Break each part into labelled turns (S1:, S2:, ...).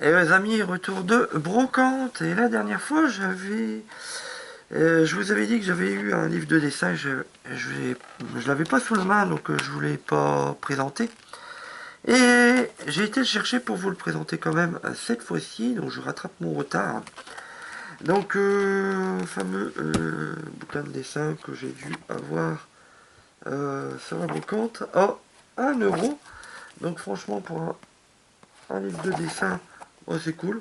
S1: Et les amis, retour de brocante. Et la dernière fois, je vous avais dit que j'avais eu un livre de dessin. Je l'avais pas sous la main, donc je voulais pas présenter. Et j'ai été le chercher pour vous le présenter quand même cette fois-ci. Donc je rattrape mon retard. Donc fameux bouquin de dessin que j'ai dû avoir sur la brocante à 1 euro. Donc franchement, pour un livre de dessin, oh, c'est cool.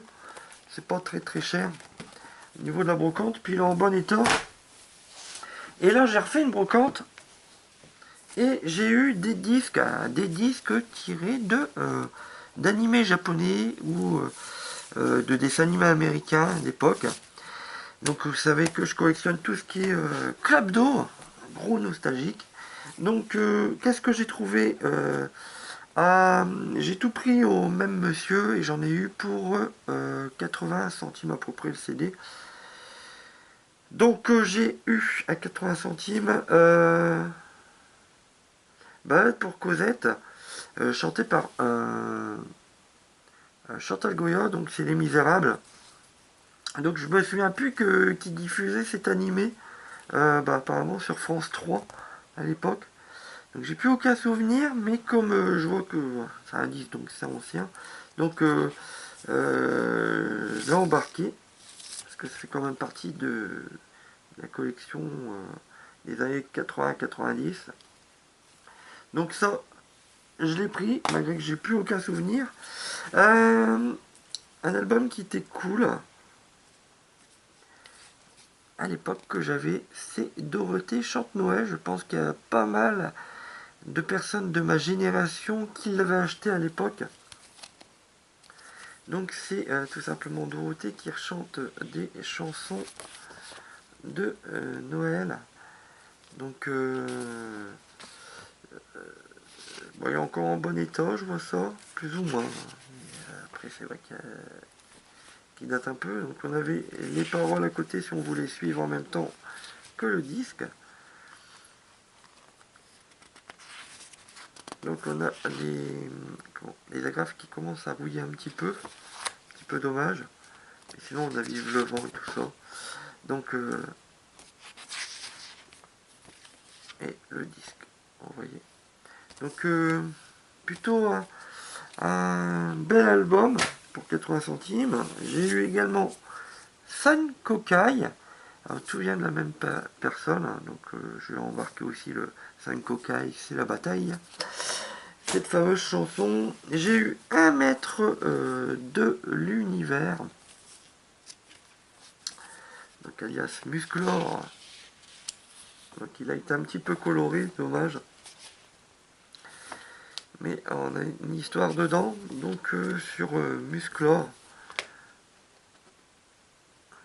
S1: C'est pas très très cher au niveau de la brocante, puis il est en bon état. Et là j'ai refait une brocante et j'ai eu des disques tirés d'animés japonais ou de dessins animés américains d'époque. Donc vous savez que je collectionne tout ce qui est Club d'eau, gros nostalgique. Donc qu'est-ce que j'ai trouvé j'ai tout pris au même monsieur et j'en ai eu pour 80 centimes à peu près le CD. Donc j'ai eu à 80 centimes Balade pour Cosette, chanté par Chantal Goya, donc c'est Les Misérables. Donc je me souviens plus qui diffusait cet animé, apparemment sur France 3 à l'époque. Donc j'ai plus aucun souvenir, mais comme je vois que c'est un disque, donc c'est ancien, donc je l'ai embarqué, parce que ça fait quand même partie de la collection des années 80-90. Donc ça, je l'ai pris, malgré que j'ai plus aucun souvenir. Un album qui était cool à l'époque que j'avais, c'est Dorothée chante Noël. Je pense qu'il y a pas mal de personnes de ma génération qui l'avaient acheté à l'époque. Donc c'est tout simplement Dorothée qui chante des chansons de Noël. Donc bon, il est encore en bon état, je vois ça, plus ou moins. Après c'est vrai qu'il date un peu. Donc on avait les paroles à côté si on voulait suivre en même temps que le disque. Donc on a les agrafes qui commencent à rouiller un petit peu dommage. Et sinon on a Vive le vent et tout ça. Donc et le disque, vous voyez. Donc plutôt un bel album pour 80 centimes. J'ai eu également San Kokai. Alors, tout vient de la même personne, hein, donc je vais embarquer aussi le San Kokai, c'est la bataille. Cette fameuse chanson, j'ai eu un maître de l'univers, donc alias Musclor. Donc il a été un petit peu coloré, dommage. Mais on a une histoire dedans, donc sur Musclor.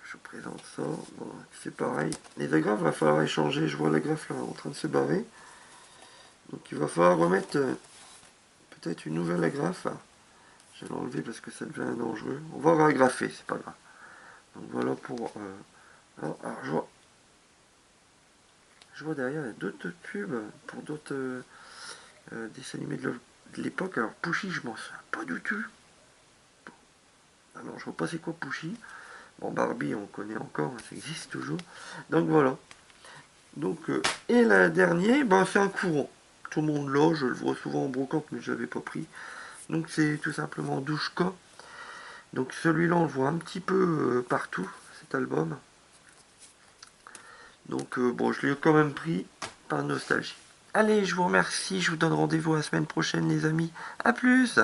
S1: Je vous présente ça. Bon, c'est pareil. Les agrafes, va falloir échanger. Je vois l'agrafe là en train de se barrer. Donc il va falloir remettre peut-être une nouvelle agrafe. Je vais l'enlever parce que ça devient dangereux. On va agrafer, c'est pas grave. Donc voilà pour. Alors, je vois derrière il y a d'autres pubs pour d'autres dessins animés de l'époque. Alors Pushy, je m'en souviens pas du tout. Alors je vois pas c'est quoi Pushy. Bon, Barbie, on connaît encore, ça existe toujours. Donc voilà. Donc, et la dernière, ben, c'est un courant. Tout le monde l'a, je le vois souvent en brocante, mais je l'avais pas pris. Donc c'est tout simplement Douchka. Donc celui-là, on le voit un petit peu partout, cet album. Donc bon, je l'ai quand même pris par nostalgie. Allez, je vous remercie, je vous donne rendez-vous la semaine prochaine les amis. A plus!